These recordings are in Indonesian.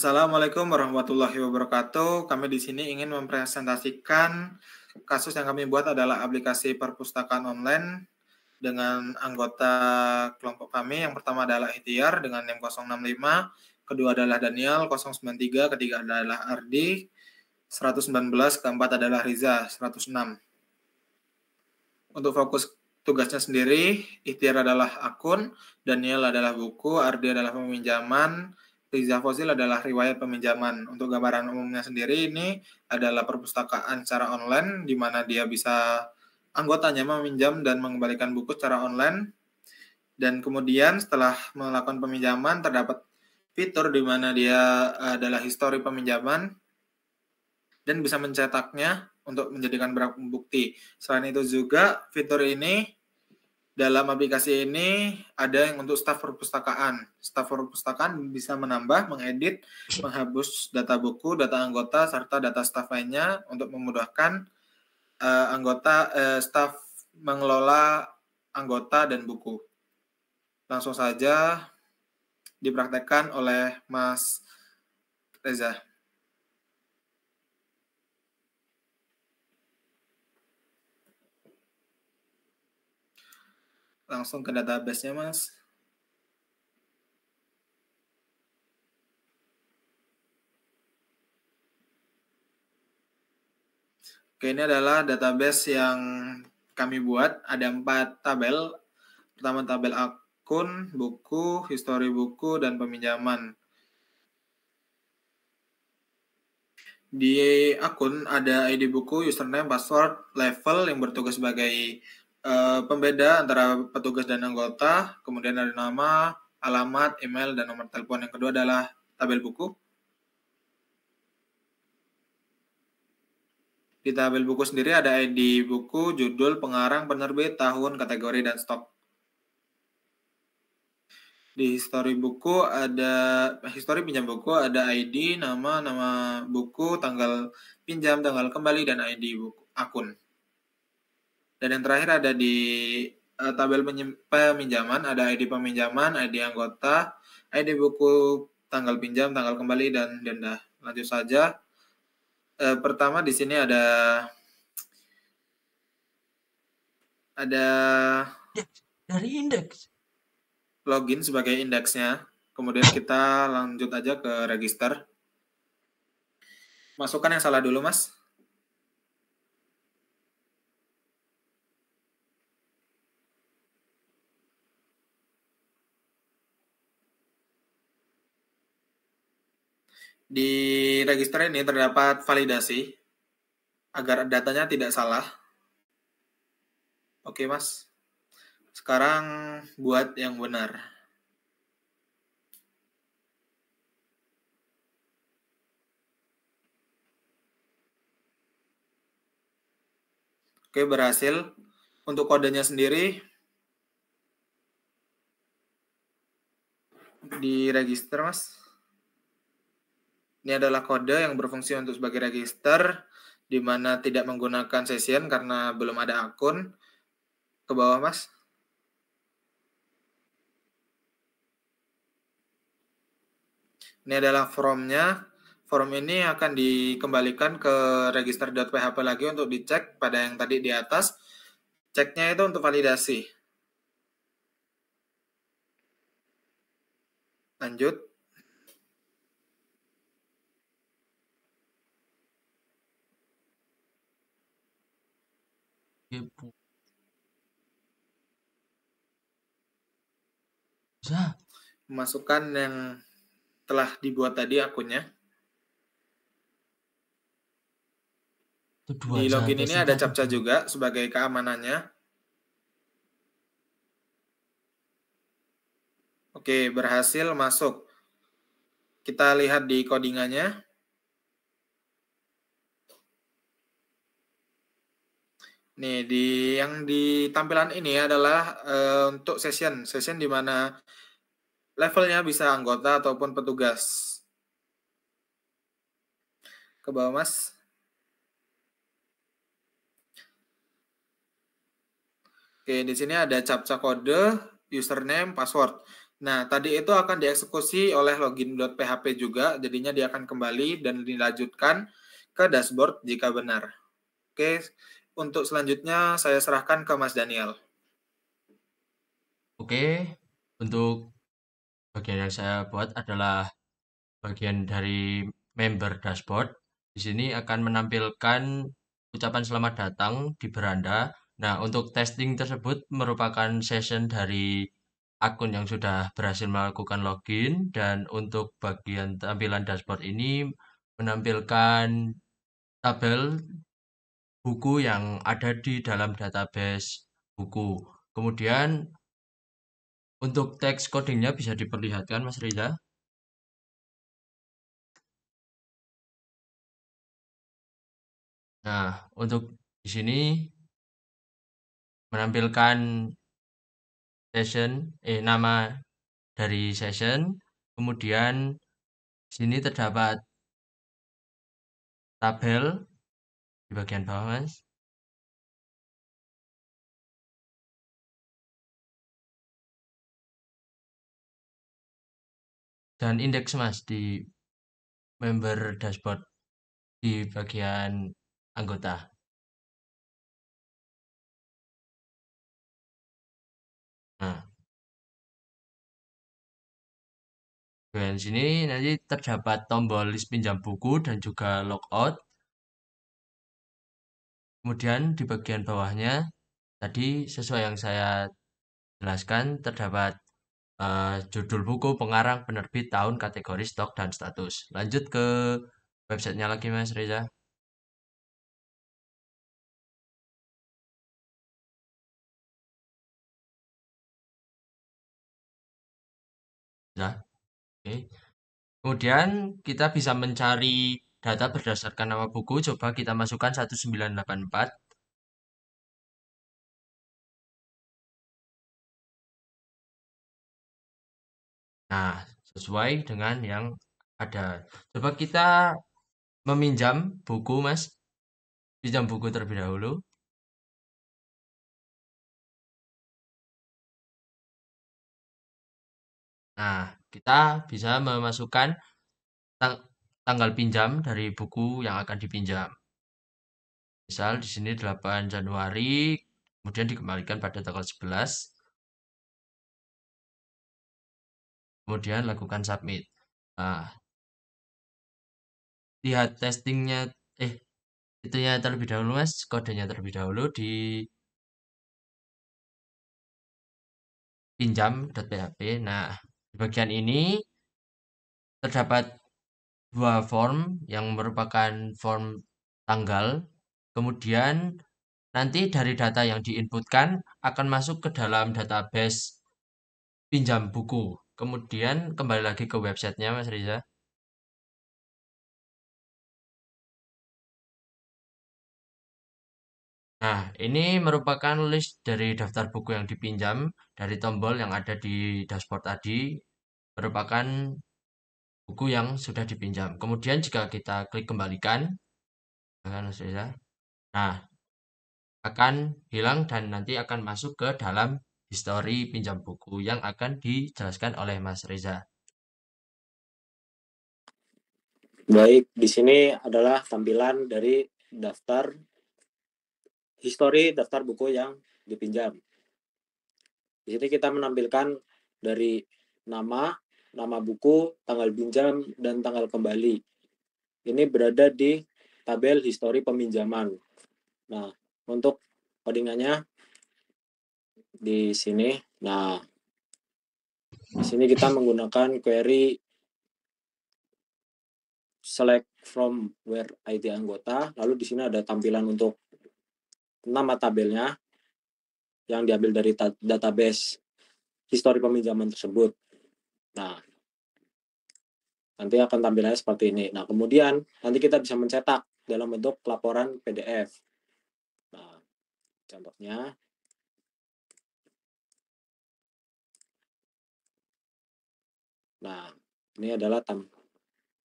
Assalamualaikum warahmatullahi wabarakatuh. Kami di sini ingin mempresentasikan kasus yang kami buat adalah aplikasi perpustakaan online dengan anggota kelompok kami. Yang pertama adalah Ikhtiar dengan NIM 065, kedua adalah Daniel 093, ketiga adalah Ardi 119, keempat adalah Riza 106. Untuk fokus tugasnya sendiri, Ikhtiar adalah akun, Daniel adalah buku, Ardi adalah peminjaman, Riza Fozil adalah riwayat peminjaman. Untuk gambaran umumnya sendiri ini adalah perpustakaan secara online di mana dia bisa anggotanya meminjam dan mengembalikan buku secara online. Dan kemudian setelah melakukan peminjaman terdapat fitur di mana dia adalah histori peminjaman dan bisa mencetaknya untuk menjadikan barang bukti. Selain itu juga fitur ini dalam aplikasi ini ada yang untuk staf perpustakaan. Staf perpustakaan bisa menambah, mengedit, menghapus data buku, data anggota, serta data staf lainnya untuk memudahkan staf mengelola anggota dan buku. Langsung saja dipraktekkan oleh Mas Reza. Langsung ke database-nya, Mas. Oke, ini adalah database yang kami buat. Ada 4 tabel. Pertama tabel akun, buku, histori buku, dan peminjaman. Di akun ada ID buku, username, password, level yang bertugas sebagai pembeda antara petugas dan anggota. Kemudian ada nama, alamat, email, dan nomor telepon. Yang kedua adalah tabel buku. Di tabel buku sendiri ada ID buku, judul, pengarang, penerbit, tahun, kategori, dan stok. Di histori buku ada histori pinjam buku, ada ID, nama buku, tanggal pinjam, tanggal kembali, dan ID buku akun. Dan yang terakhir ada di tabel peminjaman, ada ID peminjaman, ID anggota, ID buku, tanggal pinjam, tanggal kembali, dan denda. Lanjut saja. Pertama di sini ada dari indeks. Login sebagai indeksnya. Kemudian kita lanjut aja ke register. Masukkan yang salah dulu, Mas. Di register ini terdapat validasi agar datanya tidak salah. Oke, Mas. Sekarang buat yang benar. Oke, berhasil. Untuk kodenya sendiri di register, Mas. Ini adalah kode yang berfungsi untuk sebagai register, di mana tidak menggunakan session karena belum ada akun. Ke bawah, Mas. Ini adalah formnya. Form ini akan dikembalikan ke register.php lagi untuk dicek pada yang tadi di atas. Ceknya itu untuk validasi. Lanjut. Masukkan yang telah dibuat tadi akunnya. Di login ini ada captcha juga sebagai keamanannya. Oke, berhasil masuk. Kita lihat di codingannya. Nih, yang di tampilan ini adalah untuk session di mana levelnya bisa anggota ataupun petugas. Ke bawah, Mas. Oke, di sini ada captcha kode, username, password. Nah, tadi itu akan dieksekusi oleh login.php juga, jadinya dia akan kembali dan dilanjutkan ke dashboard jika benar. Oke, untuk selanjutnya saya serahkan ke Mas Daniel. Oke, untuk bagian yang saya buat adalah bagian dari member dashboard. Di sini akan menampilkan ucapan selamat datang di beranda. Nah, untuk testing tersebut merupakan session dari akun yang sudah berhasil melakukan login, dan untuk bagian tampilan dashboard ini menampilkan tabel buku yang ada di dalam database buku. Kemudian untuk teks codingnya bisa diperlihatkan, Mas Reza. Nah, untuk di sini menampilkan nama dari session, kemudian di sini terdapat tabel di bagian bawah, Mas. Dan indeks, Mas, di member dashboard di bagian anggota. Nah, bagian sini nanti terdapat tombol list pinjam buku dan juga logout. Kemudian di bagian bawahnya tadi sesuai yang saya jelaskan terdapat judul buku, pengarang, penerbit, tahun, kategori, stok, dan status. Lanjut ke websitenya lagi, Mas Reza. Nah, oke. Kemudian kita bisa mencari data berdasarkan nama buku. Coba kita masukkan 1984. Nah, sesuai dengan yang ada. Coba kita meminjam buku, Mas. Pinjam buku terlebih dahulu. Nah, kita bisa memasukkan tang- tanggal pinjam dari buku yang akan dipinjam. Misal di sini 8 Januari, kemudian dikembalikan pada tanggal 11, kemudian lakukan submit. Nah, lihat testingnya, itunya terlebih dahulu, Mas, kodenya terlebih dahulu di pinjam.php. Nah, di bagian ini terdapat dua form yang merupakan form tanggal. Kemudian nanti dari data yang diinputkan akan masuk ke dalam database pinjam buku. Kemudian kembali lagi ke websitenya, Mas Riza. Nah, ini merupakan list dari daftar buku yang dipinjam dari tombol yang ada di dashboard tadi, merupakan buku yang sudah dipinjam. Kemudian jika kita klik kembalikan, Mas Riza, nah akan hilang dan nanti akan masuk ke dalam histori pinjam buku yang akan dijelaskan oleh Mas Reza. Baik, di sini adalah tampilan dari histori daftar buku yang dipinjam. Di sini kita menampilkan dari nama buku, tanggal pinjam, dan tanggal kembali. Ini berada di tabel histori peminjaman. Nah, untuk codingannya di sini. Nah, di sini kita menggunakan query select from where ID anggota. Lalu di sini ada tampilan untuk nama tabelnya yang diambil dari database histori peminjaman tersebut. Nah, nanti akan tampilannya seperti ini. Nah, kemudian nanti kita bisa mencetak dalam bentuk laporan PDF. Nah, contohnya. Nah, ini adalah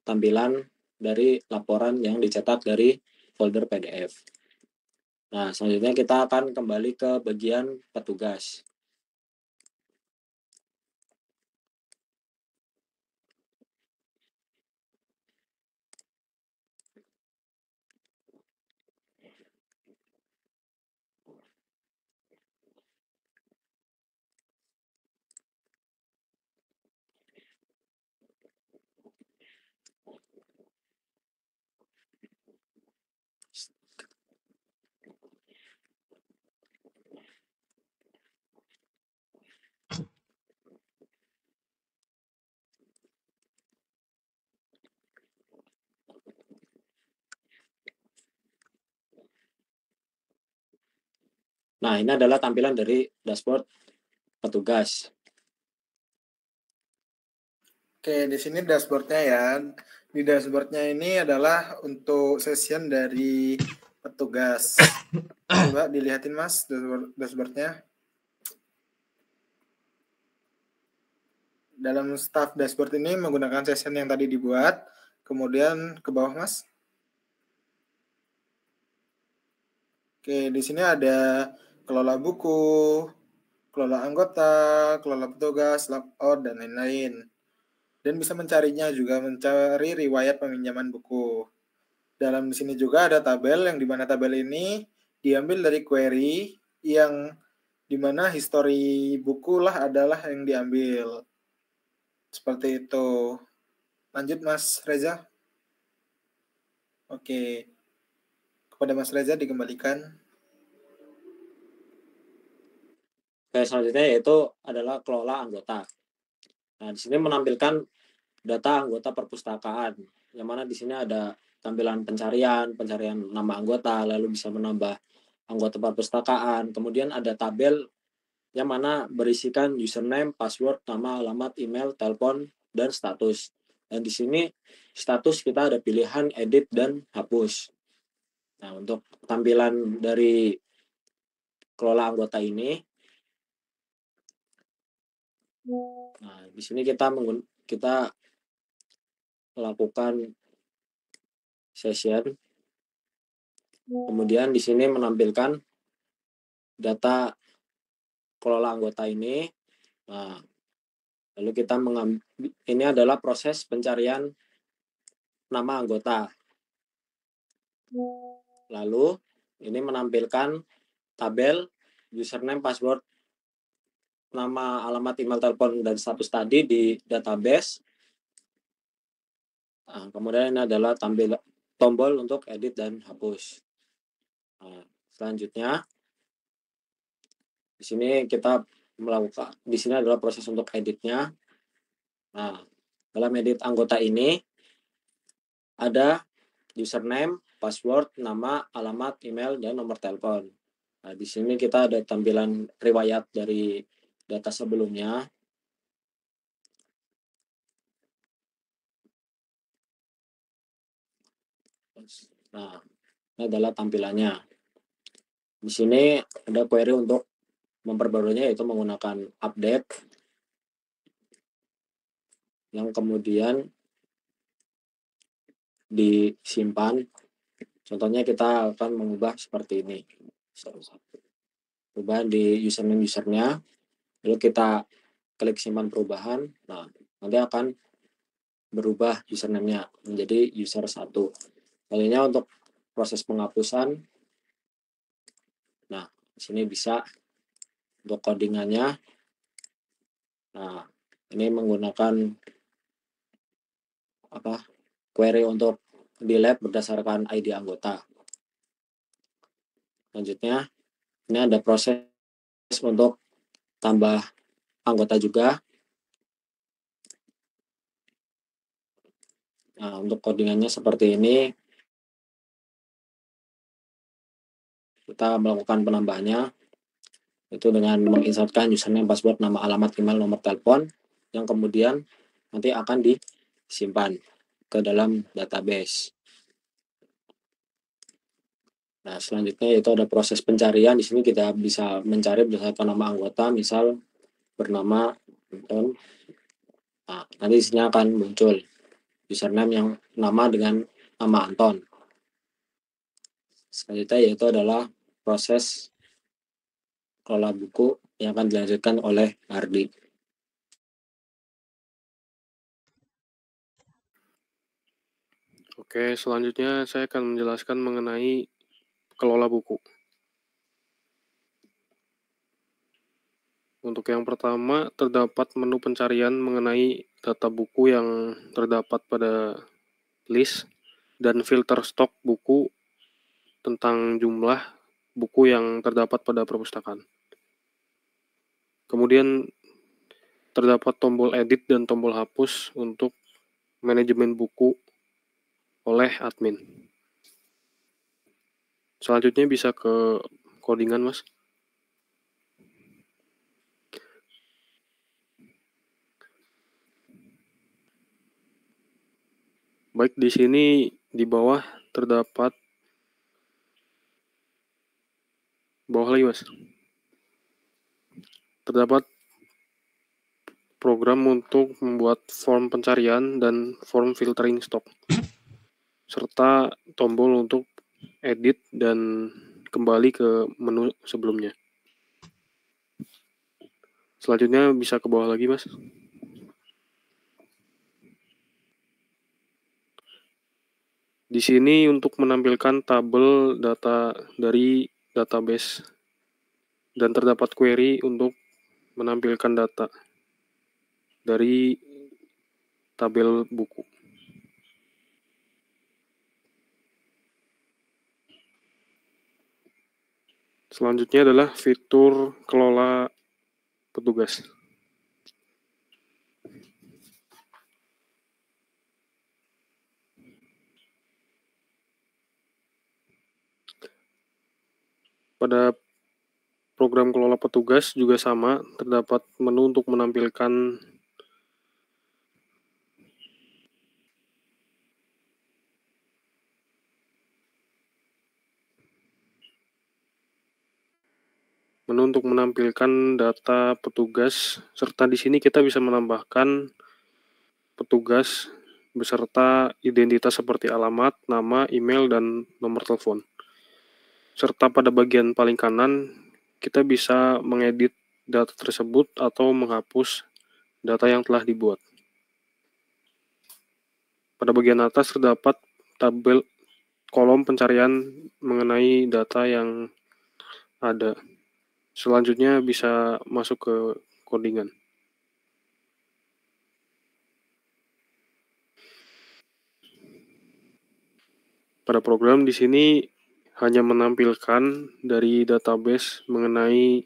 tampilan dari laporan yang dicetak dari folder PDF. Nah, selanjutnya kita akan kembali ke bagian petugas. Nah, ini adalah tampilan dari dashboard petugas. Oke, di sini dashboardnya ya. Di dashboardnya ini adalah untuk session dari petugas. Coba dilihatin Mas dashboardnya. Dalam staff dashboard ini menggunakan session yang tadi dibuat. Kemudian ke bawah Mas. Oke, di sini ada kelola buku, kelola anggota, kelola petugas, logout, dan lain-lain. Dan bisa mencarinya juga, mencari riwayat peminjaman buku. Dalam di sini juga ada tabel, yang dimana tabel ini diambil dari query, yang dimana history buku lah adalah yang diambil. Seperti itu. Lanjut Mas Reza. Oke. Kepada Mas Reza dikembalikan. Oke, selanjutnya yaitu adalah kelola anggota. Nah, di sini menampilkan data anggota perpustakaan, yang mana di sini ada tampilan pencarian nama anggota, lalu bisa menambah anggota perpustakaan. Kemudian ada tabel yang mana berisikan username, password, nama, alamat, email, telepon, dan status. Dan di sini status kita ada pilihan edit dan hapus. Nah, untuk tampilan dari kelola anggota ini, nah di sini kita melakukan session. Kemudian di sini menampilkan data kelola anggota ini. Nah, lalu kita ini adalah proses pencarian nama anggota. Lalu ini menampilkan tabel username, password, nama, alamat, email, telepon, dan status tadi di database. Nah, kemudian ini adalah tombol untuk edit dan hapus. Nah, selanjutnya di sini kita melakukan, di sini adalah proses untuk editnya. Nah, dalam edit anggota ini ada username, password, nama, alamat, email, dan nomor telepon. Nah, di sini kita ada tampilan riwayat dari data sebelumnya. Nah, ini adalah tampilannya. Di sini ada query untuk memperbaruinya, yaitu menggunakan update, yang kemudian disimpan. Contohnya kita akan mengubah seperti ini. Perubahan di username-usernya, lalu kita klik simpan perubahan. Nah, nanti akan berubah username-nya menjadi user 1. Lainnya untuk proses penghapusan. Nah, di sini bisa untuk codingannya. Nah, ini menggunakan query untuk delete berdasarkan ID anggota. Selanjutnya, ini ada proses untuk tambah anggota juga. Nah, untuk codingannya seperti ini. Kita melakukan penambahannya itu dengan menginsertkan username, password, nama, alamat, email, nomor telepon, yang kemudian nanti akan disimpan ke dalam database. Nah, selanjutnya yaitu ada proses pencarian. Di sini kita bisa mencari berdasarkan nama anggota, misal bernama Anton. Nah, nanti di sini akan muncul username yang nama dengan nama Anton. Selanjutnya yaitu adalah proses kelola buku yang akan dilanjutkan oleh Ardi. Oke, selanjutnya saya akan menjelaskan mengenai kelola buku. Untuk yang pertama, terdapat menu pencarian mengenai data buku yang terdapat pada list dan filter stok buku tentang jumlah buku yang terdapat pada perpustakaan. Kemudian terdapat tombol edit dan tombol hapus untuk manajemen buku oleh admin. Selanjutnya bisa ke codingan, Mas. Baik, di sini di bawah terdapat lagi, Mas. Terdapat program untuk membuat form pencarian dan form filtering stok, serta tombol untuk edit dan kembali ke menu sebelumnya. Selanjutnya bisa ke bawah lagi, Mas. Di sini untuk menampilkan tabel data dari database dan terdapat query untuk menampilkan data dari tabel buku. Selanjutnya adalah fitur kelola petugas. Pada program kelola petugas juga sama, terdapat menu untuk menampilkan data petugas, serta di sini kita bisa menambahkan petugas beserta identitas seperti alamat, nama, email, dan nomor telepon. Serta pada bagian paling kanan, kita bisa mengedit data tersebut atau menghapus data yang telah dibuat. Pada bagian atas terdapat tabel kolom pencarian mengenai data yang ada. Selanjutnya bisa masuk ke codingan. Pada program di sini hanya menampilkan dari database mengenai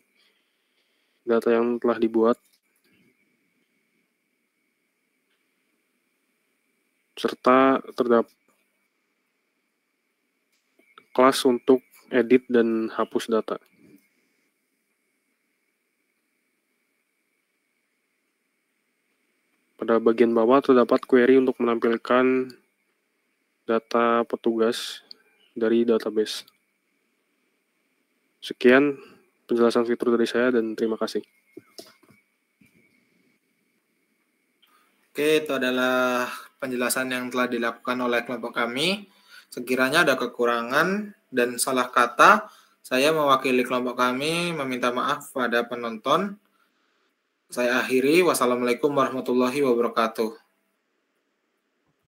data yang telah dibuat, serta terdapat kelas untuk edit dan hapus data. Pada bagian bawah terdapat query untuk menampilkan data petugas dari database. Sekian penjelasan fitur dari saya dan terima kasih. Oke, itu adalah penjelasan yang telah dilakukan oleh kelompok kami. Sekiranya ada kekurangan dan salah kata, saya mewakili kelompok kami meminta maaf pada penonton. Saya akhiri. Wassalamualaikum warahmatullahi wabarakatuh.